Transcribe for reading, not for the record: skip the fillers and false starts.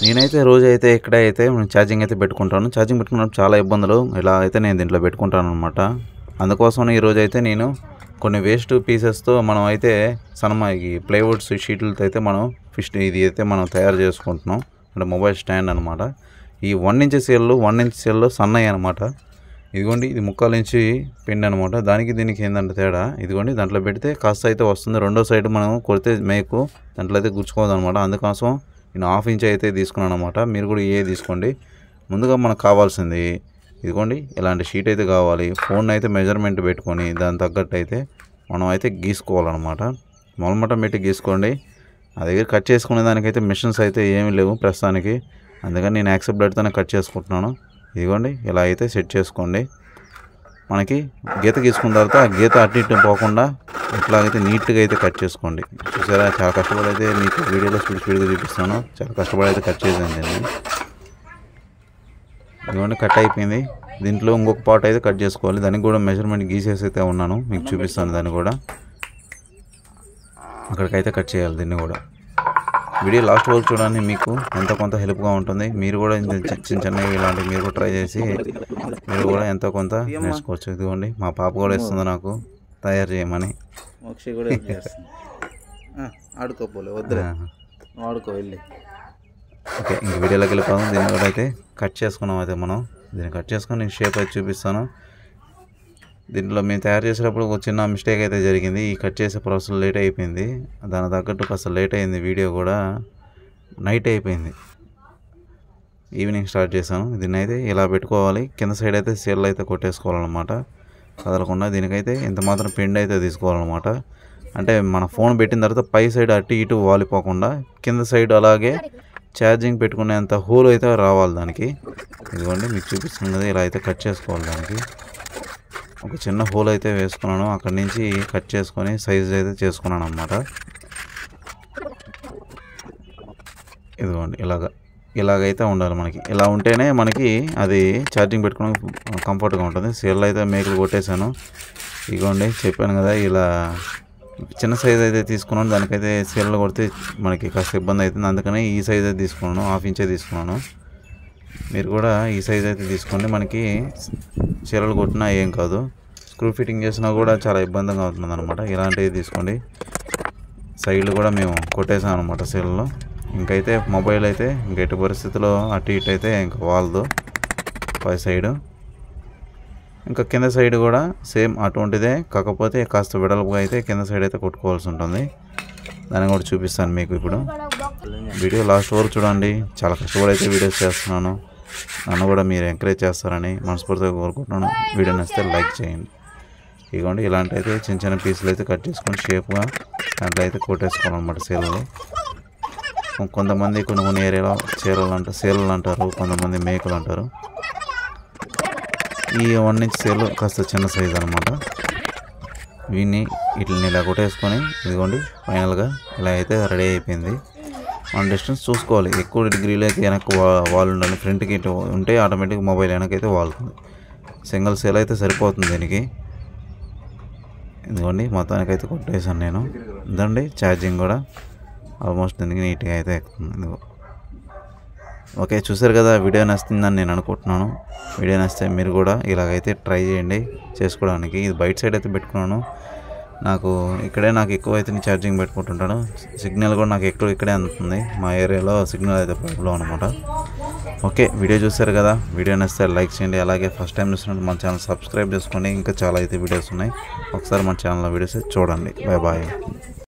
నేనైతే రోజైతే ఇక్కడైతే ఛార్జింగ్ అయితే పెట్టుకుంటాను. ఛార్జింగ్ పెట్టుకున్నప్పుడు చాలా ఇబ్బందులు ఇలా అయితే నేను దీంట్లో పెట్టుకుంటాను అనమాట. అందుకోసం ఈరోజైతే నేను కొన్ని వేస్ట్ పీసెస్తో మనం అయితే ఈ ప్లైవుడ్స్ షీట్లతో అయితే మనం ఇది అయితే మనం తయారు చేసుకుంటున్నాం. అంటే మొబైల్ స్టాండ్ అనమాట. ఈ 1 ఇంచ్ సెల్లు సన్నయ్య అనమాట. ఇదిగోండి ఇది 3/4 ఇంచ్ పిండి అనమాట. దానికి దీనికి ఏంటంటే తేడా, ఇదిగోండి దాంట్లో పెడితే కాస్త అయితే వస్తుంది. రెండో సైడ్ మనం కొడితే మేకు దాంట్లో అయితే గుచ్చుకోదు అనమాట. అందుకోసం నేను 1/2 ఇంచ్ అయితే తీసుకున్నాను అనమాట. మీరు కూడా తీసుకోండి. ముందుగా మనకు కావాల్సింది ఇదిగోండి ఇలాంటి షీట్ అయితే కావాలి. ఫోన్ అయితే మెజర్మెంట్ పెట్టుకొని దాని తగ్గట్టు అయితే మనం అయితే గీసుకోవాలన్నమాట. మొలమటం పెట్టి గీసుకోండి. నా దగ్గర కట్ చేసుకునే దానికైతే మిషన్స్ అయితే ఏమీ లేవు ప్రస్తుతానికి. అందుకని నేను యాక్సెప్ట్ బ్లేడ్తోనే కట్ చేసుకుంటున్నాను. ఇదిగోండి ఇలా అయితే సెట్ చేసుకోండి. మనకి గీత గీసుకున్న తర్వాత ఆ గీత అటు ఇటు పోకుండా ఇట్లాగైతే నీట్గా అయితే కట్ చేసుకోండి. చూసారా, చాలా కష్టపడి అయితే మీకు వీడియోలో స్పీడ్గా చూపిస్తాను. చాలా కష్టపడి అయితే కట్ చేసింది అండి. ఇదిగోండి కట్ అయిపోయింది. దీంట్లో ఇంకొక పార్ట్ అయితే కట్ చేసుకోవాలి. దానికి కూడా మెజర్మెంట్ గీసేసి అయితే ఉన్నాను, మీకు చూపిస్తాను. దాన్ని కూడా అక్కడికైతే కట్ చేయాలి. దీన్ని కూడా వీడియో లాస్ట్ వరకు చూడండి, మీకు ఎంతో కొంత హెల్ప్గా ఉంటుంది. మీరు కూడా చిన్నవి ఇలాంటివి మీరు కూడా ట్రై చేసి మీరు కూడా ఎంతో కొంత నేర్చుకోవచ్చు. ఇదిగోండి మా పాప కూడా ఇస్తుంది నాకు తయారు చేయమని. ఓకే, ఇంక వీడియోలోకి వెళ్ళిపోదాం. దీన్ని కూడా అయితే కట్ చేసుకున్నాం. అయితే మనం దీన్ని కట్ చేసుకొని షేప్ అయితే చూపిస్తాను. దీంట్లో మేము తయారు చేసేటప్పుడు ఒక చిన్న మిస్టేక్ అయితే జరిగింది. ఈ కట్ చేసే ప్రాసెస్ లేట్ అయిపోయింది. దాని తగ్గట్టు కాస్త లేట్ అయింది. వీడియో కూడా నైట్ అయిపోయింది. ఈవినింగ్ స్టార్ట్ చేశాను. దీన్ని అయితే ఇలా పెట్టుకోవాలి. కింద సైడ్ అయితే సెల్ అయితే కొట్టేసుకోవాలన్నమాట. కదలకుండా దీనికైతే ఇంత మాత్రం పిండి అయితే తీసుకోవాలన్నమాట. అంటే మన ఫోన్ పెట్టిన తర్వాత పై సైడ్ అటు ఇటు వాలిపోకుండా కింద సైడ్ అలాగే ఛార్జింగ్ పెట్టుకునేంత హోల్ అయితే రావాలి దానికి. ఇదిగోండి మీకు చూపిస్తున్నది ఇలా అయితే కట్ చేసుకోవాలి. దానికి ఒక చిన్న హోల్ అయితే వేసుకున్నాను. అక్కడి నుంచి కట్ చేసుకొని సైజ్ అయితే చేసుకున్నాను అన్నమాట. ఇదిగోండి ఇలాగైతే ఉండాలి మనకి. ఇలా ఉంటేనే మనకి అది ఛార్జింగ్ పెట్టుకోవడం కంఫర్ట్గా ఉంటుంది. సెల్ అయితే మేకులు కొట్టేశాను. ఇదిగోండి చెప్పాను కదా, ఇలా చిన్న సైజ్ అయితే తీసుకున్నాను. దానికైతే సెల్ కొడితే మనకి కాస్త ఇబ్బంది అవుతుంది. అందుకని ఈ సైజ్ అయితే తీసుకున్నాను, 1/2 ఇంచే తీసుకున్నాను. మీరు కూడా ఈ సైజ్ అయితే తీసుకోండి. మనకి చీరలు కొట్టినా ఏం కాదు, స్క్రూ ఫిట్టింగ్ చేసినా కూడా చాలా ఇబ్బందిగా అవుతుంది అనమాట. ఇలాంటివి తీసుకోండి. సైడ్లు కూడా మేము కొట్టేసాం అనమాట సెల్లో. ఇంకైతే మొబైల్ అయితే ఎట్టి పరిస్థితిలో అటు ఇటు అయితే ఇంకా వాలదు పై సైడు. ఇంకా కింద సైడ్ కూడా సేమ్ అటువంటిదే, కాకపోతే కాస్త వెడల్పుగా అయితే కింద సైడ్ అయితే కొట్టుకోవాల్సి ఉంటుంది. దాన్ని కూడా చూపిస్తాను మీకు ఇప్పుడు. వీడియో లాస్ట్ వరకు చూడండి. చాలా కష్టపడి అయితే వీడియోస్ చేస్తున్నాను. నన్ను కూడా మీరు ఎంకరేజ్ చేస్తారని మనస్ఫూర్తిగా కోరుకుంటున్నాను. వీడియో నచ్చితే లైక్ చేయండి. ఇదిగోండి ఇలాంటి అయితే చిన్న చిన్న పీసులు అయితే కట్ చేసుకొని షేప్గా దాంట్లో అయితే కొట్టేసుకోవాలన్నమాట. సేలలో కొంతమంది కొన్ని ఏరియాలో సేలలు అంటారు, కొంతమంది మేకలు అంటారు. ఈ 1 ఇంచ్ సేలు కాస్త చిన్న సైజు అనమాట. వీటిని ఇలా కొట్టేసుకొని ఇదిగోండి ఫైనల్గా ఇలా అయితే రెడీ అయిపోయింది. మన డిస్టెన్స్ చూసుకోవాలి. ఎక్కువ డిగ్రీలో అయితే వెనక్కి వాల్ ఉండాలి. ఫ్రంట్కి ఉంటే ఆటోమేటిక్గా మొబైల్ వెనకైతే వాలుతుంది. సింగిల్ సేల్ అయితే సరిపోతుంది దీనికి. ఇదిగోండి మొత్తానికైతే కొట్టేసాను నేను. ఇదండి ఛార్జింగ్ కూడా ఆల్మోస్ట్ దీనికి నీట్గా అయితే ఎక్కుతుంది. ఇదిగో ఓకే, చూసారు కదా. వీడియో నచ్చిందని నేను అనుకుంటున్నాను. వీడియో నచ్చితే మీరు కూడా ఇలాగైతే ట్రై చేయండి చేసుకోవడానికి. ఇది బయట సైడ్ అయితే పెట్టుకున్నాను. నాకు ఎక్కువ అయితే నేను ఛార్జింగ్ పెట్టుకుంటుంటాను. సిగ్నల్ కూడా నాకు ఇక్కడే అందుతుంది. మా ఏరియాలో సిగ్నల్ అయితే ప్రాబ్లం అనమాట. ఓకే, వీడియో చూసారు కదా. వీడియో నచ్చితే లైక్ చేయండి. అలాగే ఫస్ట్ టైం చూసినట్టు మన ఛానల్ సబ్స్క్రైబ్ చేసుకోండి. ఇంకా చాలా అయితే వీడియోస్ ఉన్నాయి. ఒకసారి మన ఛానల్లో వీడియోస్ చూడండి. Bye bye.